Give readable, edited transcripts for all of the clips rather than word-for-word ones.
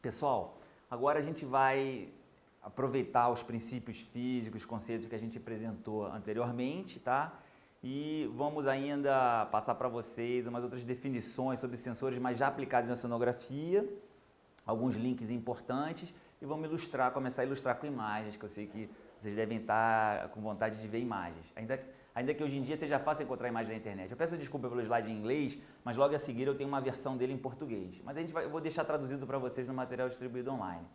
Pessoal, agora a gente vai aproveitar os princípios físicos, os conceitos que a gente apresentou anteriormente, tá? E vamos ainda passar para vocês umas outras definições sobre sensores mais já aplicados na oceanografia, alguns links importantes e vamos ilustrar, começar a ilustrar com imagens, que eu sei que vocês devem estar com vontade de ver imagens. Ainda que hoje em dia seja fácil encontrar imagem na internet. Eu peço desculpa pelo slide em inglês, mas logo a seguir eu tenho uma versão dele em português. Mas eu vou deixar traduzido para vocês no material distribuído online.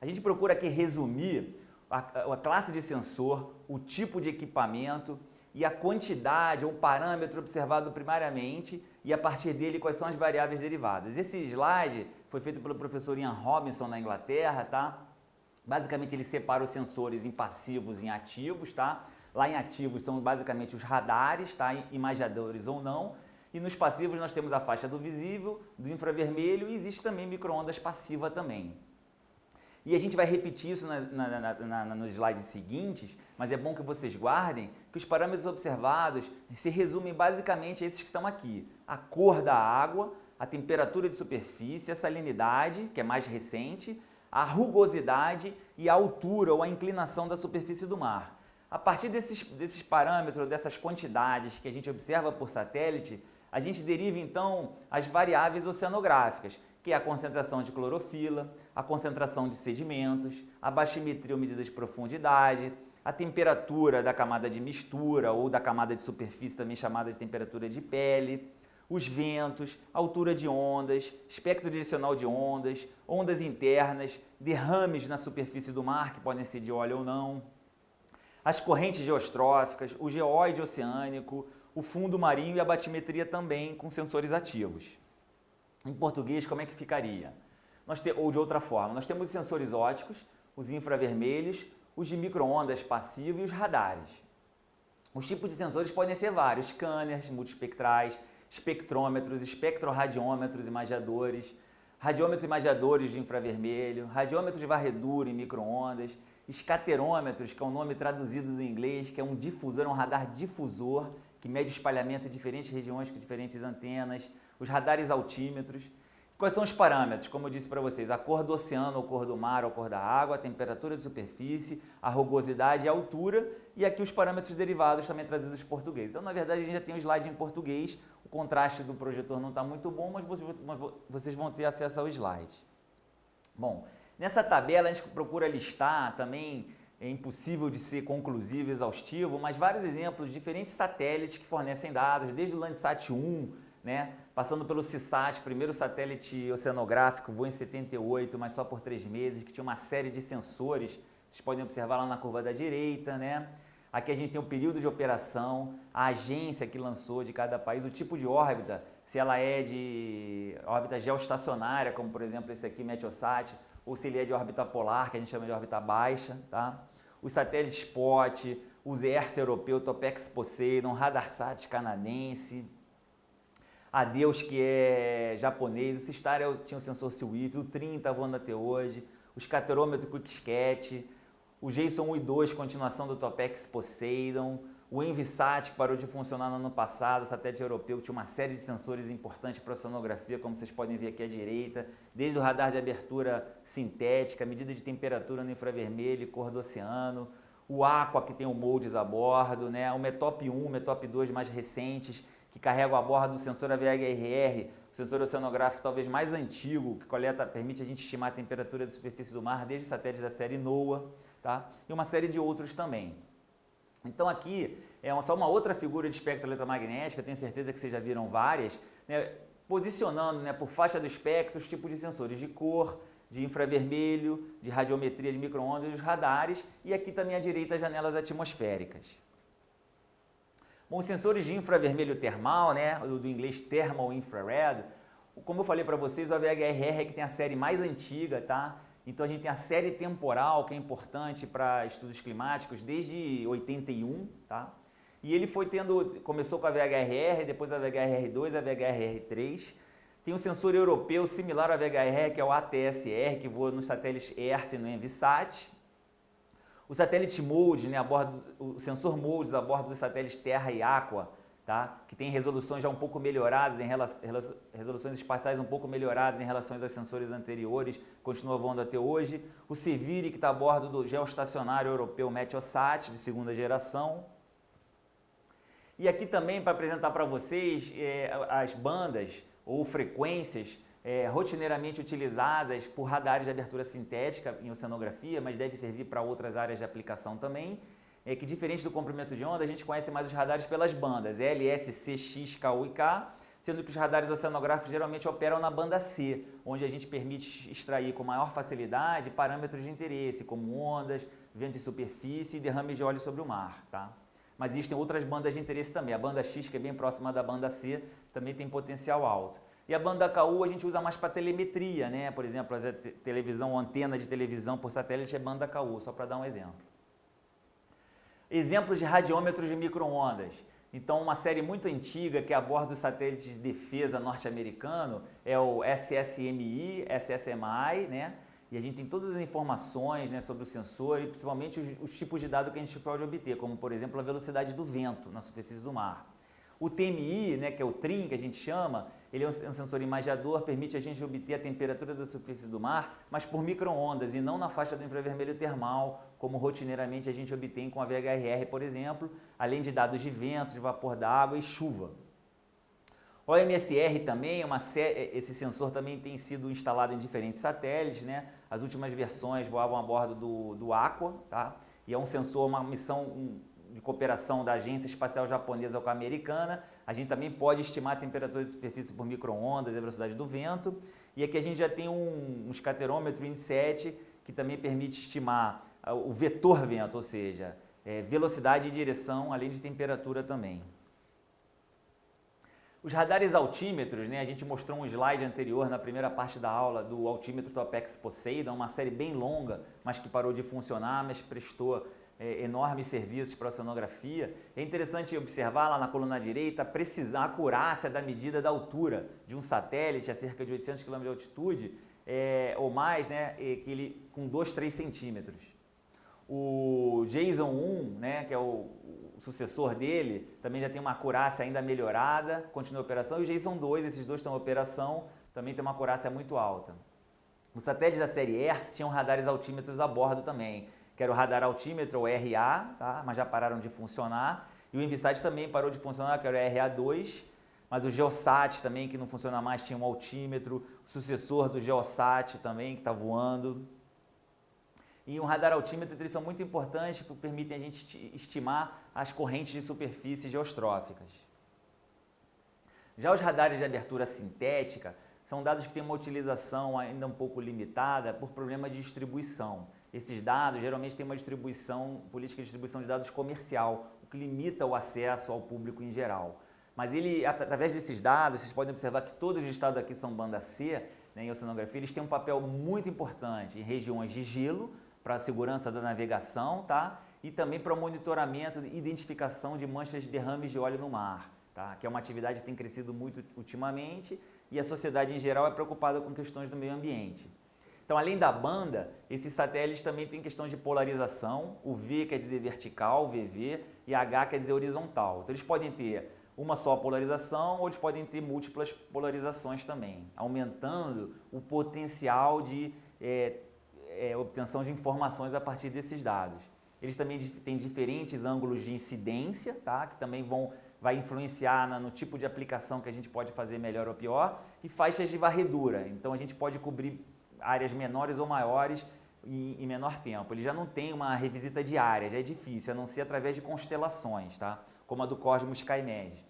A gente procura aqui resumir a classe de sensor, o tipo de equipamento e a quantidade ou parâmetro observado primariamente e a partir dele quais são as variáveis derivadas. Esse slide foi feito pelo professor Ian Robinson na Inglaterra, tá? Basicamente ele separa os sensores em passivos e em ativos, tá? Lá em ativos são basicamente os radares, tá? Imaginadores ou não. E nos passivos nós temos a faixa do visível, do infravermelho e existe também micro-ondas passiva também. E a gente vai repetir isso nos slides seguintes, mas é bom que vocês guardem que os parâmetros observados se resumem basicamente a esses que estão aqui. A cor da água, a temperatura de superfície, a salinidade, que é mais recente, a rugosidade e a altura ou a inclinação da superfície do mar. A partir desses parâmetros, dessas quantidades que a gente observa por satélite, a gente deriva então as variáveis oceanográficas, que é a concentração de clorofila, a concentração de sedimentos, a baximetria ou medida de profundidade, a temperatura da camada de mistura ou da camada de superfície, também chamada de temperatura de pele, os ventos, altura de ondas, espectro direcional de ondas, ondas internas, derrames na superfície do mar, que podem ser de óleo ou não, as correntes geostróficas, o geoide oceânico, o fundo marinho e a batimetria também com sensores ativos. Em português, como é que ficaria? Ou de outra forma, nós temos os sensores ópticos, os infravermelhos, os de micro-ondas passivos e os radares. Os tipos de sensores podem ser vários, scanners multispectrais, espectrômetros, espectroradiômetros imagiadores, radiômetros imagiadores de infravermelho, radiômetros de varredura em micro-ondas, escaterômetros, que é um nome traduzido do inglês, que é um difusor, um radar difusor, que mede o espalhamento em diferentes regiões com diferentes antenas, os radares altímetros. Quais são os parâmetros? Como eu disse para vocês, a cor do oceano, ou cor do mar, ou cor da água, a temperatura de superfície, a rugosidade e a altura, e aqui os parâmetros derivados também traduzidos em português. Então, na verdade, a gente já tem um slide em português, o contraste do projetor não está muito bom, mas vocês vão ter acesso ao slide. Bom, nessa tabela a gente procura listar também, é impossível de ser conclusivo, exaustivo, mas vários exemplos de diferentes satélites que fornecem dados, desde o Landsat 1, né, passando pelo CISAT, primeiro satélite oceanográfico, voou em 78, mas só por 3 meses, que tinha uma série de sensores, vocês podem observar lá na curva da direita, né? Aqui a gente tem o período de operação, a agência que lançou de cada país, o tipo de órbita, se ela é de órbita geoestacionária, como por exemplo esse aqui, Meteosat, ou se ele é de órbita polar, que a gente chama de órbita baixa, tá? Os satélites SPOT, o ERSA europeu, Topex Poseidon, Radarsat canadense, a Deus, que é japonês, o Sistar tinha o sensor Swift, o 30 voando até hoje, o escaterômetro QuickScat, o Jason 1 e 2, continuação do Topex Poseidon, o Envisat, que parou de funcionar no ano passado, o satélite europeu, tinha uma série de sensores importantes para a oceanografia, como vocês podem ver aqui à direita, desde o radar de abertura sintética, medida de temperatura no infravermelho e cor do oceano, o Aqua, que tem o MODES a bordo, né? O METOP 1, o METOP 2 mais recentes, que carregam a bordo o sensor AVHRR, o sensor oceanográfico talvez mais antigo, que permite a gente estimar a temperatura da superfície do mar, desde os satélites da série NOAA, tá? E uma série de outros também. Então aqui é só uma outra figura de espectro eletromagnético, eu tenho certeza que vocês já viram várias, né? Posicionando, né, por faixa do espectro os tipos de sensores de cor, de infravermelho, de radiometria de micro-ondas, os radares, e aqui também à direita as janelas atmosféricas. Bom, os sensores de infravermelho termal, né, do inglês Thermal Infrared, como eu falei para vocês, o AVHRR é que tem a série mais antiga, tá? Então a gente tem a série temporal, que é importante para estudos climáticos, desde 81, tá? E ele começou com a VHRR, depois a VHRR2, a VHRR3. Tem um sensor europeu similar ao VHRR, que é o ATSR, que voa nos satélites ERSA e no Envisat. O satélite MODES, né, o sensor MODES a bordo dos satélites Terra e Aqua, tá? Que tem resoluções já um pouco melhoradas, resoluções espaciais um pouco melhoradas em relação aos sensores anteriores, continua voando até hoje. O Civiri, que está a bordo do geoestacionário europeu Meteosat, de segunda geração. E aqui também para apresentar para vocês as bandas ou frequências rotineiramente utilizadas por radares de abertura sintética em oceanografia, mas deve servir para outras áreas de aplicação também. Que diferente do comprimento de onda, a gente conhece mais os radares pelas bandas L, S, C, X, KU e K, sendo que os radares oceanográficos geralmente operam na banda C, onde a gente permite extrair com maior facilidade parâmetros de interesse, como ondas, ventos de superfície e derrames de óleo sobre o mar, tá? Mas existem outras bandas de interesse também. A banda X, que é bem próxima da banda C, também tem potencial alto. E a banda KU a gente usa mais para telemetria, né? Por exemplo, a televisão, antena de televisão por satélite é banda KU, só para dar um exemplo. Exemplos de radiômetros de micro-ondas. Então, uma série muito antiga que aborda o satélite de defesa norte-americano é o SSMI, SSMI, né? E a gente tem todas as informações, né, sobre o sensor e principalmente os tipos de dados que a gente pode obter, como por exemplo a velocidade do vento na superfície do mar. O TMI, né, que é o TRIN, que a gente chama, ele é um sensor imagiador, permite a gente obter a temperatura da superfície do mar, mas por micro-ondas e não na faixa do infravermelho termal, como rotineiramente a gente obtém com a VHRR, por exemplo, além de dados de vento, de vapor d'água e chuva. O MSR também, esse sensor também tem sido instalado em diferentes satélites, né? As últimas versões voavam a bordo do Aqua, tá? E é um sensor, uma missão de cooperação da Agência Espacial Japonesa com a americana. A gente também pode estimar a temperatura de superfície por micro-ondas e a velocidade do vento. E aqui a gente já tem um escaterômetro IND7 que também permite estimar o vetor vento, ou seja, velocidade e direção, além de temperatura também. Os radares altímetros, né, a gente mostrou um slide anterior na primeira parte da aula do altímetro Apex Poseidon, uma série bem longa, mas que parou de funcionar, mas prestou enormes serviços para a oceanografia. É interessante observar lá na coluna direita a acurácia da medida da altura de um satélite a cerca de 800 km de altitude ou mais, né, que ele, com 2, 3 centímetros. O JSON 1, né, que é o sucessor dele, também já tem uma acurácia ainda melhorada, continua a operação, e o JSON 2, esses dois estão em operação, também tem uma acurácia muito alta. Os satélites da série ERS tinham radares altímetros a bordo também, que era o radar altímetro, o RA, tá? Mas já pararam de funcionar, e o Envisat também parou de funcionar, que era o RA2, mas o Geosat também, que não funciona mais, tinha um altímetro, o sucessor do Geosat também, que está voando. E um radar altímetro, eles são muito importantes porque permitem a gente estimar as correntes de superfície geostróficas. Já os radares de abertura sintética são dados que têm uma utilização ainda um pouco limitada por problema de distribuição. Esses dados geralmente têm uma política de distribuição de dados comercial, o que limita o acesso ao público em geral. Mas através desses dados, vocês podem observar que todos os estados aqui são banda C, né, em oceanografia, eles têm um papel muito importante em regiões de gelo, para a segurança da navegação, tá? E também para o monitoramento e identificação de manchas de derrames de óleo no mar, tá? Que é uma atividade que tem crescido muito ultimamente e a sociedade em geral é preocupada com questões do meio ambiente. Então, além da banda, esses satélites também têm questão de polarização, o V quer dizer vertical, VV, e H quer dizer horizontal. Então, eles podem ter uma só polarização ou eles podem ter múltiplas polarizações também, aumentando o potencial de obtenção de informações a partir desses dados. Eles também têm diferentes ângulos de incidência, tá? Que também vai influenciar no tipo de aplicação que a gente pode fazer melhor ou pior, e faixas de varredura. Então a gente pode cobrir áreas menores ou maiores em menor tempo. Ele já não tem uma revisita diária, já é difícil, a não ser através de constelações, tá? Como a do Cosmos SkyMed.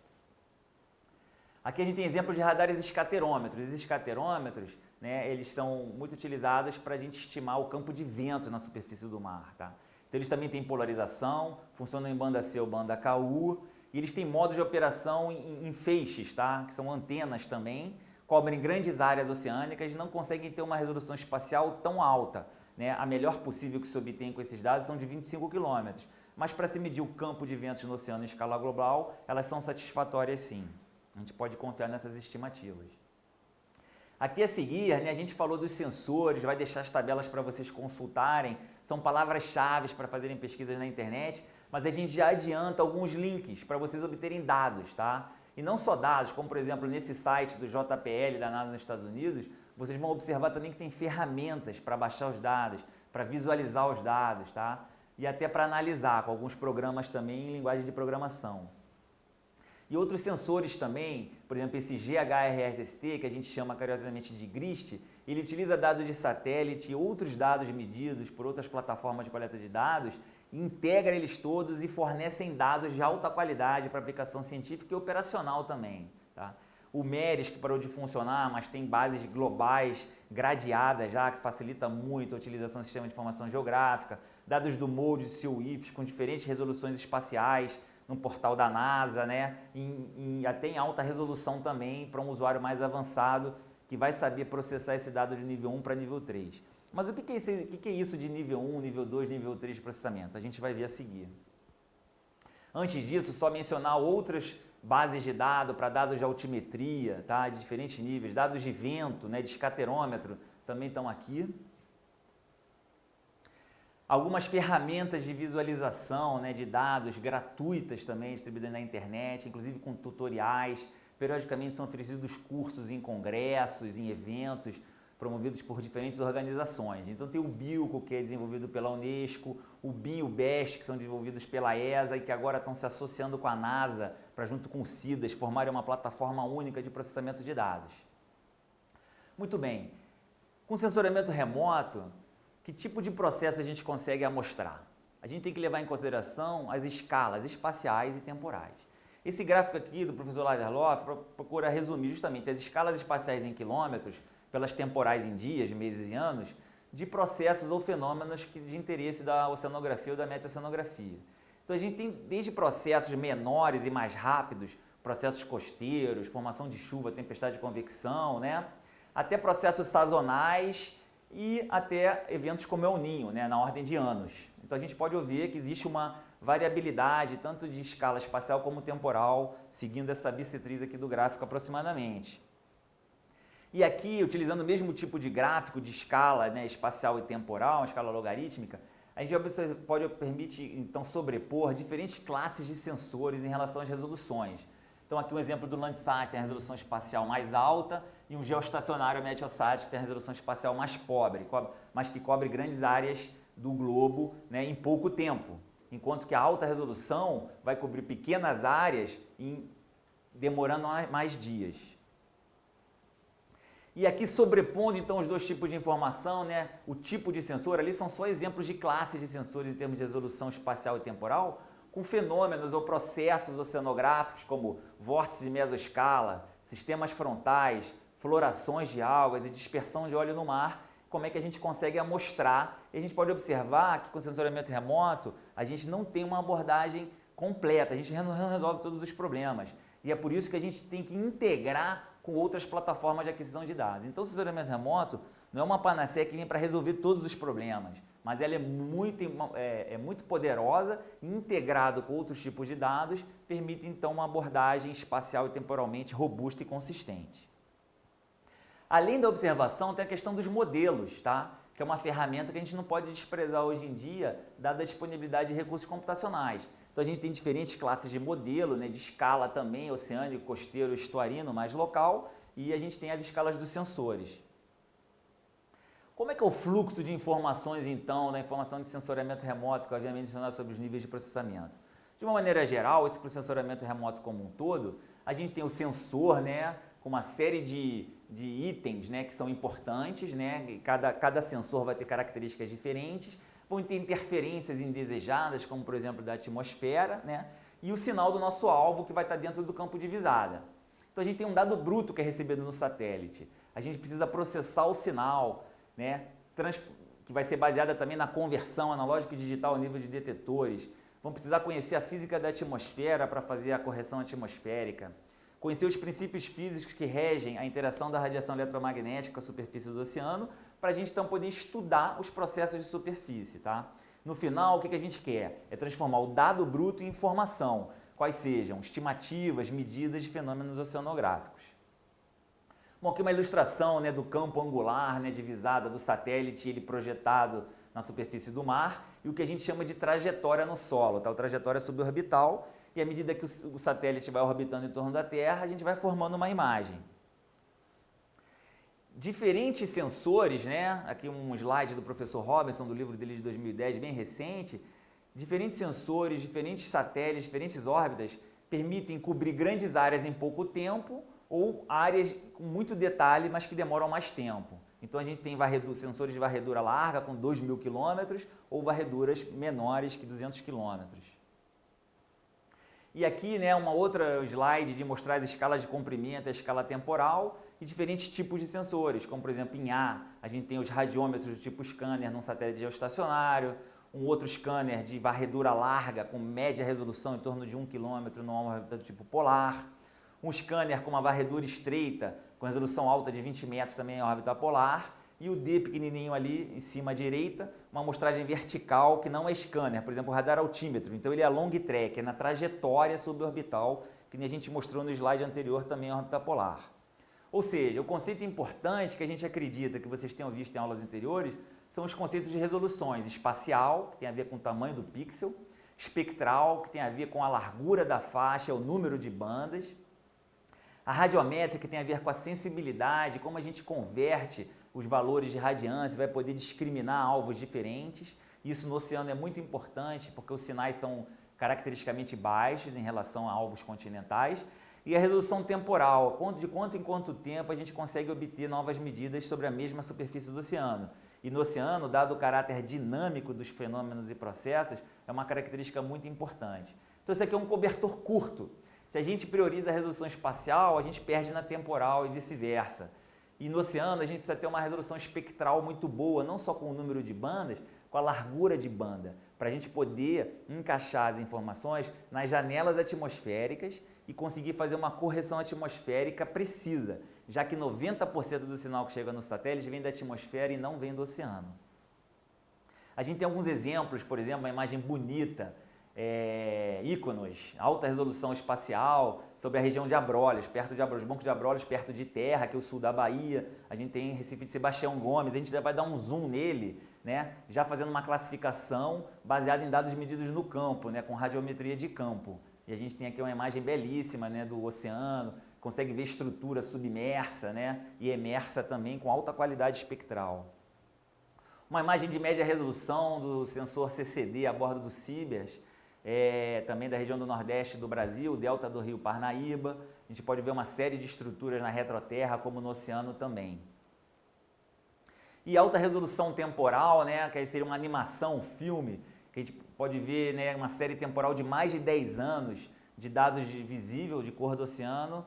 Aqui a gente tem exemplos de radares escaterômetros. Esses escaterômetros, né, eles são muito utilizados para a gente estimar o campo de vento na superfície do mar, tá? Então eles também têm polarização, funcionam em banda C ou banda KU, e eles têm modos de operação em feixes, tá? Que são antenas também, cobrem grandes áreas oceânicas e não conseguem ter uma resolução espacial tão alta, né? A melhor possível que se obtém com esses dados são de 25 km, mas para se medir o campo de ventos no oceano em escala global, elas são satisfatórias sim. A gente pode confiar nessas estimativas. Aqui a seguir, né, a gente falou dos sensores, vai deixar as tabelas para vocês consultarem, são palavras-chave para fazerem pesquisas na internet, mas a gente já adianta alguns links para vocês obterem dados, tá? E não só dados, como por exemplo nesse site do JPL da NASA nos Estados Unidos, vocês vão observar também que tem ferramentas para baixar os dados, para visualizar os dados, tá? E até para analisar com alguns programas também em linguagem de programação. E outros sensores também, por exemplo, esse GHRST, que a gente chama carinhosamente de GRIST, ele utiliza dados de satélite e outros dados medidos por outras plataformas de coleta de dados, integra eles todos e fornecem dados de alta qualidade para aplicação científica e operacional também. Tá? O MERIS, que parou de funcionar, mas tem bases globais gradeadas já, que facilita muito a utilização do sistema de informação geográfica, dados do MODIS e CIWIFs com diferentes resoluções espaciais, no portal da NASA, né? Até em alta resolução também para um usuário mais avançado que vai saber processar esse dado de nível 1 para nível 3. Mas o que é isso de nível 1, nível 2, nível 3 de processamento? A gente vai ver a seguir. Antes disso, só mencionar outras bases de dados para dados de altimetria, tá? De diferentes níveis, dados de vento, né? De escaterômetro, também estão aqui. Algumas ferramentas de visualização, né, de dados gratuitas também distribuídas na internet, inclusive com tutoriais. Periodicamente são oferecidos cursos em congressos, em eventos promovidos por diferentes organizações. Então tem o BILCO, que é desenvolvido pela Unesco, o BIM e o BEST, que são desenvolvidos pela ESA e que agora estão se associando com a NASA para, junto com o CIDAS, formarem uma plataforma única de processamento de dados. Muito bem. Com sensoramento remoto, que tipo de processo a gente consegue amostrar? A gente tem que levar em consideração as escalas espaciais e temporais. Esse gráfico aqui do professor Lagerlof procura resumir justamente as escalas espaciais em quilômetros, pelas temporais em dias, meses e anos, de processos ou fenômenos de interesse da oceanografia ou da meteoceanografia. Então a gente tem desde processos menores e mais rápidos, processos costeiros, formação de chuva, tempestade de convecção, né? Até processos sazonais e até eventos como El Niño, né, na ordem de anos. Então a gente pode ouvir que existe uma variabilidade tanto de escala espacial como temporal, seguindo essa bissetriz aqui do gráfico aproximadamente. E aqui, utilizando o mesmo tipo de gráfico de escala, né, espacial e temporal, uma escala logarítmica, a gente permite então sobrepor diferentes classes de sensores em relação às resoluções. Então aqui um exemplo do Landsat tem a resolução espacial mais alta e um geoestacionário Meteosat tem a resolução espacial mais pobre, mas que cobre grandes áreas do globo, né, em pouco tempo. Enquanto que a alta resolução vai cobrir pequenas áreas demorando mais dias. E aqui sobrepondo então os dois tipos de informação, né, o tipo de sensor, ali são só exemplos de classes de sensores em termos de resolução espacial e temporal, com fenômenos ou processos oceanográficos como vórtices de mesoscala, sistemas frontais, florações de algas e dispersão de óleo no mar, como é que a gente consegue amostrar. E a gente pode observar que com sensoramento remoto a gente não tem uma abordagem completa, a gente não resolve todos os problemas. E é por isso que a gente tem que integrar com outras plataformas de aquisição de dados. Então o sensoramento remoto não é uma panaceia que vem para resolver todos os problemas, mas ela é muito poderosa e integrado com outros tipos de dados, permite então uma abordagem espacial e temporalmente robusta e consistente. Além da observação, tem a questão dos modelos, tá? Que é uma ferramenta que a gente não pode desprezar hoje em dia, dada a disponibilidade de recursos computacionais. Então a gente tem diferentes classes de modelo, né, de escala também, oceânico, costeiro, estuarino, mais local, e a gente tem as escalas dos sensores. Como é que é o fluxo de informações, então, da informação de sensoriamento remoto, que eu havia mencionado sobre os níveis de processamento? De uma maneira geral, esse processamento remoto como um todo, a gente tem o sensor, né, com uma série de itens, né, que são importantes, né, e cada sensor vai ter características diferentes, vão ter interferências indesejadas, como por exemplo da atmosfera, né, e o sinal do nosso alvo que vai estar dentro do campo de visada. Então a gente tem um dado bruto que é recebido no satélite, a gente precisa processar o sinal, né, que vai ser baseada também na conversão analógica e digital ao nível de detetores. Vão precisar conhecer a física da atmosfera para fazer a correção atmosférica. Conhecer os princípios físicos que regem a interação da radiação eletromagnética com a superfície do oceano, para a gente então poder estudar os processos de superfície, tá? No final, o que a gente quer? É transformar o dado bruto em informação, quais sejam estimativas, medidas de fenômenos oceanográficos. Bom, aqui uma ilustração, né, do campo angular, né, de visada do satélite, ele projetado na superfície do mar, e o que a gente chama de trajetória no solo, tá? O trajetória suborbital, e à medida que o satélite vai orbitando em torno da Terra, a gente vai formando uma imagem. Diferentes sensores, né? Aqui um slide do professor Robinson, do livro dele de 2010, bem recente. Diferentes sensores, diferentes satélites, diferentes órbitas permitem cobrir grandes áreas em pouco tempo ou áreas com muito detalhe, mas que demoram mais tempo. Então a gente tem sensores de varredura larga com 2.000 km ou varreduras menores que 200 km. E aqui, né, uma outra slide de mostrar as escalas de comprimento, a escala temporal e diferentes tipos de sensores, como por exemplo em A, a gente tem os radiômetros do tipo scanner num satélite geoestacionário, um outro scanner de varredura larga com média resolução em torno de 1 km numa órbita do tipo polar, um scanner com uma varredura estreita com resolução alta de 20 metros também em órbita polar, e o D pequenininho ali em cima à direita, uma amostragem vertical que não é scanner, por exemplo, o radar altímetro. Então ele é long track, é na trajetória suborbital, que nem a gente mostrou no slide anterior também em órbita polar. Ou seja, o conceito importante que a gente acredita que vocês tenham visto em aulas anteriores são os conceitos de resoluções: espacial, que tem a ver com o tamanho do pixel, espectral, que tem a ver com a largura da faixa, o número de bandas, a radiométrica, que tem a ver com a sensibilidade, como a gente converte os valores de radiância, vai poder discriminar alvos diferentes. Isso no oceano é muito importante, porque os sinais são caracteristicamente baixos em relação a alvos continentais. E a resolução temporal, de quanto em quanto tempo a gente consegue obter novas medidas sobre a mesma superfície do oceano. E no oceano, dado o caráter dinâmico dos fenômenos e processos, é uma característica muito importante. Então isso aqui é um cobertor curto. Se a gente prioriza a resolução espacial, a gente perde na temporal e vice-versa. E no oceano a gente precisa ter uma resolução espectral muito boa, não só com o número de bandas, com a largura de banda, para a gente poder encaixar as informações nas janelas atmosféricas e conseguir fazer uma correção atmosférica precisa, já que 90% do sinal que chega no satélite vem da atmosfera e não vem do oceano. A gente tem alguns exemplos, por exemplo, uma imagem bonita, íconos, alta resolução espacial sobre a região de Abrolhos, perto de Abrolhos, os bancos de Abrolhos, perto de Terra, que é o sul da Bahia. A gente tem Recife de Sebastião Gomes, a gente vai dar um zoom nele, né, já fazendo uma classificação baseada em dados medidos no campo, né, com radiometria de campo. E a gente tem aqui uma imagem belíssima, né, do oceano, consegue ver estrutura submersa, né, e emersa também com alta qualidade espectral. Uma imagem de média resolução do sensor CCD a bordo do Cibers, também da região do Nordeste do Brasil, delta do rio Parnaíba. A gente pode ver uma série de estruturas na retroterra, como no oceano também. E alta resolução temporal, né, que aí seria uma animação, um filme, que a gente pode ver, né, uma série temporal de mais de 10 anos de dados visível de cor do oceano,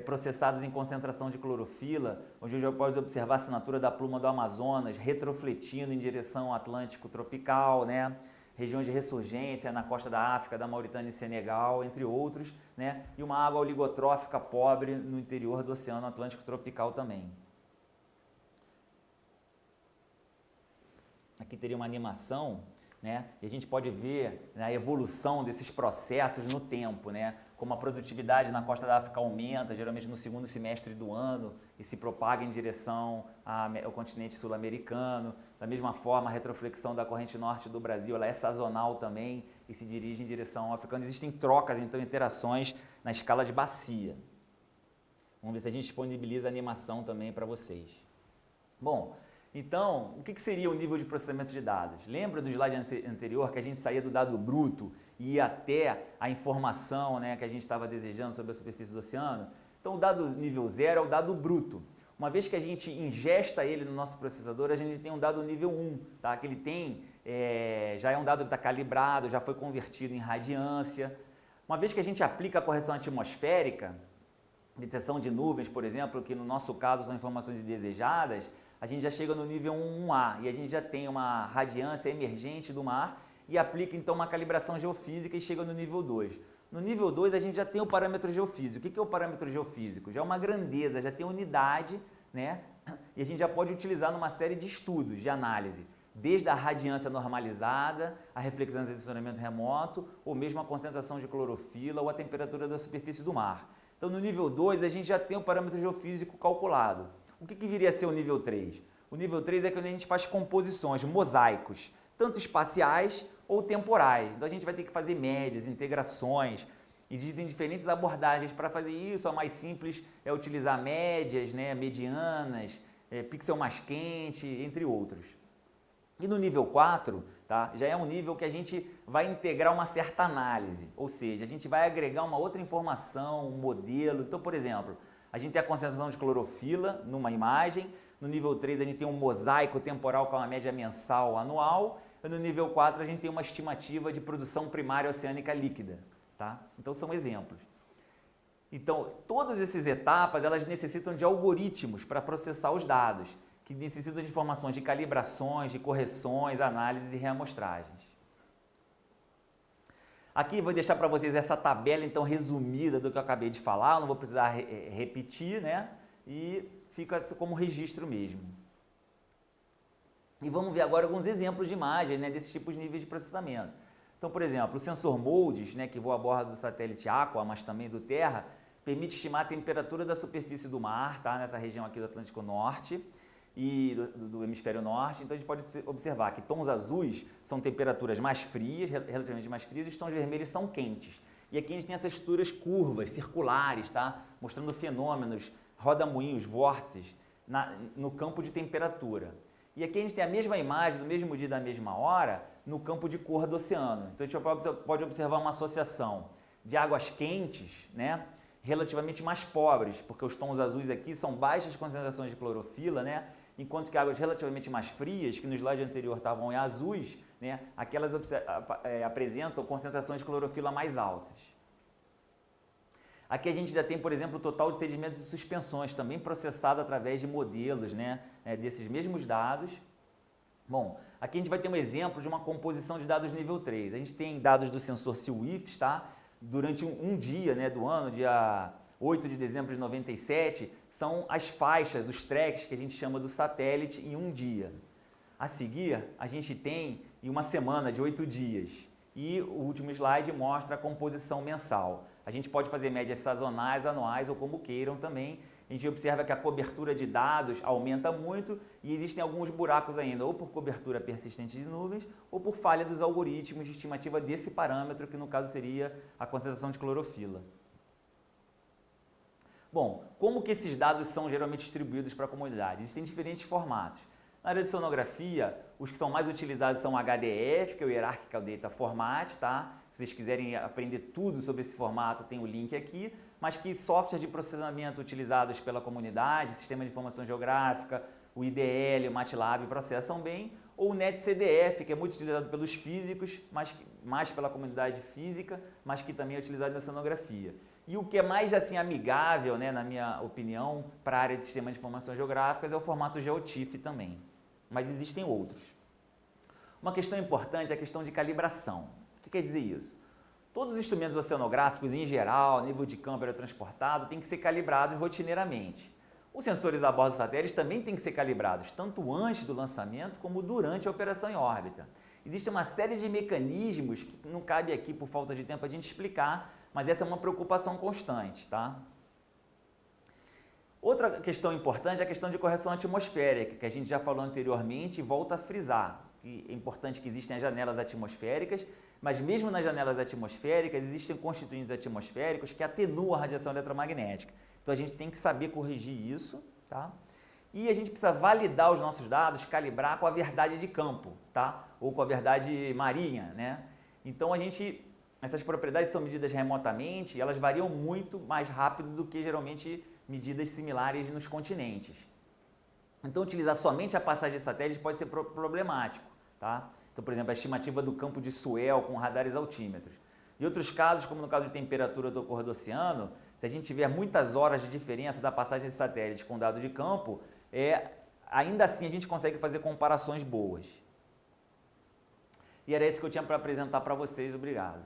processados em concentração de clorofila, onde já pode observar a assinatura da pluma do Amazonas, retrofletindo em direção ao Atlântico tropical, né? Regiões de ressurgência na costa da África, da Mauritânia e Senegal, entre outros, né? E uma água oligotrófica pobre no interior do Oceano Atlântico tropical também. Aqui teria uma animação, né? E a gente pode ver, né, a evolução desses processos no tempo, né? Como a produtividade na costa da África aumenta, geralmente no segundo semestre do ano, e se propaga em direção ao continente sul-americano. Da mesma forma, a retroflexão da corrente norte do Brasil, ela é sazonal também e se dirige em direção ao africano. Existem trocas, então, interações na escala de bacia. Vamos ver se a gente disponibiliza a animação também para vocês. Bom, então, o que seria o nível de processamento de dados? Lembra do slide anterior que a gente saía do dado bruto e ia até a informação, né, que a gente estava desejando sobre a superfície do oceano? Então, o dado nível 0 é o dado bruto. Uma vez que a gente ingesta ele no nosso processador, a gente tem um dado nível 1, tá? Que ele tem, já é um dado que está calibrado, já foi convertido em radiância. Uma vez que a gente aplica a correção atmosférica, detecção de nuvens, por exemplo, que no nosso caso são informações indesejadas, a gente já chega no nível 1A e a gente já tem uma radiância emergente do mar e aplica então uma calibração geofísica e chega no nível 2. No nível 2 a gente já tem o parâmetro geofísico. O que é o parâmetro geofísico? Já é uma grandeza, já tem unidade, né? E a gente já pode utilizar numa série de estudos, de análise, desde a radiância normalizada, a reflexão de direcionamento remoto, ou mesmo a concentração de clorofila ou a temperatura da superfície do mar. Então no nível 2 a gente já tem o parâmetro geofísico calculado. O que viria a ser o nível 3? O nível 3 é quando a gente faz composições, mosaicos, tanto espaciais ou temporais. Então a gente vai ter que fazer médias, integrações. Existem diferentes abordagens para fazer isso. A mais simples é utilizar médias, né, medianas, pixel mais quente, entre outros. E no nível 4, tá, já é um nível que a gente vai integrar uma certa análise, ou seja, a gente vai agregar uma outra informação, um modelo. Então, por exemplo, a gente tem a concentração de clorofila numa imagem, no nível 3 a gente tem um mosaico temporal com uma média mensal anual, e no nível 4 a gente tem uma estimativa de produção primária oceânica líquida. Tá? Então, são exemplos. Então, todas essas etapas, elas necessitam de algoritmos para processar os dados, que necessitam de informações de calibrações, de correções, análises e reamostragens. Aqui vou deixar para vocês essa tabela, então, resumida do que eu acabei de falar, não vou precisar repetir, né? E fica como registro mesmo. E vamos ver agora alguns exemplos de imagens, né, desses tipos de níveis de processamento. Então, por exemplo, o sensor MODES, né, que voa a bordo do satélite Aqua, mas também do Terra, permite estimar a temperatura da superfície do mar, tá, nessa região aqui do Atlântico Norte e do hemisfério norte. Então a gente pode observar que tons azuis são temperaturas mais frias, relativamente mais frias, e os tons vermelhos são quentes. E aqui a gente tem essas estruturas curvas, circulares, tá? Mostrando fenômenos, rodamuinhos, vórtices no campo de temperatura. E aqui a gente tem a mesma imagem, do mesmo dia da mesma hora, no campo de cor do oceano. Então a gente pode observar uma associação de águas quentes, né, relativamente mais pobres, porque os tons azuis aqui são baixas concentrações de clorofila, né, enquanto que águas relativamente mais frias, que no slide anterior estavam em azuis, né, aquelas apresentam concentrações de clorofila mais altas. Aqui a gente já tem, por exemplo, o total de sedimentos e suspensões, também processado através de modelos, né, desses mesmos dados. Bom, aqui a gente vai ter um exemplo de uma composição de dados nível 3. A gente tem dados do sensor SEA-WIFS, tá? Durante um dia, né, do ano, dia 8 de dezembro de 97, são as faixas, os tracks que a gente chama do satélite em um dia. A seguir, a gente tem em uma semana de 8 dias. E o último slide mostra a composição mensal. A gente pode fazer médias sazonais, anuais ou como queiram também. A gente observa que a cobertura de dados aumenta muito e existem alguns buracos ainda, ou por cobertura persistente de nuvens, ou por falha dos algoritmos de estimativa desse parâmetro, que no caso seria a concentração de clorofila. Bom, como que esses dados são geralmente distribuídos para a comunidade? Existem diferentes formatos. Na área de sonografia, os que são mais utilizados são HDF, que é o Hierarchical Data Format, tá? Se vocês quiserem aprender tudo sobre esse formato, tem o link aqui, mas que softwares de processamento utilizados pela comunidade, Sistema de Informação Geográfica, o IDL, o MATLAB processam bem, ou o NetCDF, que é muito utilizado pelos físicos, mas mais pela comunidade física, mas que também é utilizado na sonografia. E o que é mais assim amigável, né, na minha opinião, para a área de Sistema de Informações Geográficas é o formato GeoTIFF também, mas existem outros. Uma questão importante é a questão de calibração. O que quer dizer isso? Todos os instrumentos oceanográficos, em geral, nível de campo aerotransportado, têm que ser calibrados rotineiramente. Os sensores a bordo dos satélites também têm que ser calibrados, tanto antes do lançamento como durante a operação em órbita. Existe uma série de mecanismos que não cabe aqui, por falta de tempo, a gente explicar, mas essa é uma preocupação constante, tá? Outra questão importante é a questão de correção atmosférica, que a gente já falou anteriormente e volta a frisar. É importante que existem as janelas atmosféricas, mas mesmo nas janelas atmosféricas existem constituintes atmosféricos que atenuam a radiação eletromagnética. Então a gente tem que saber corrigir isso, tá? E a gente precisa validar os nossos dados, calibrar com a verdade de campo, tá? Ou com a verdade marinha, né? Então essas propriedades são medidas remotamente e elas variam muito mais rápido do que geralmente medidas similares nos continentes. Então utilizar somente a passagem de satélite pode ser problemático, tá? Então, por exemplo, a estimativa do campo de Suel com radares altímetros. Em outros casos, como no caso de temperatura do cor do oceano, se a gente tiver muitas horas de diferença da passagem de satélite com dado de campo, ainda assim a gente consegue fazer comparações boas. E era isso que eu tinha para apresentar para vocês. Obrigado.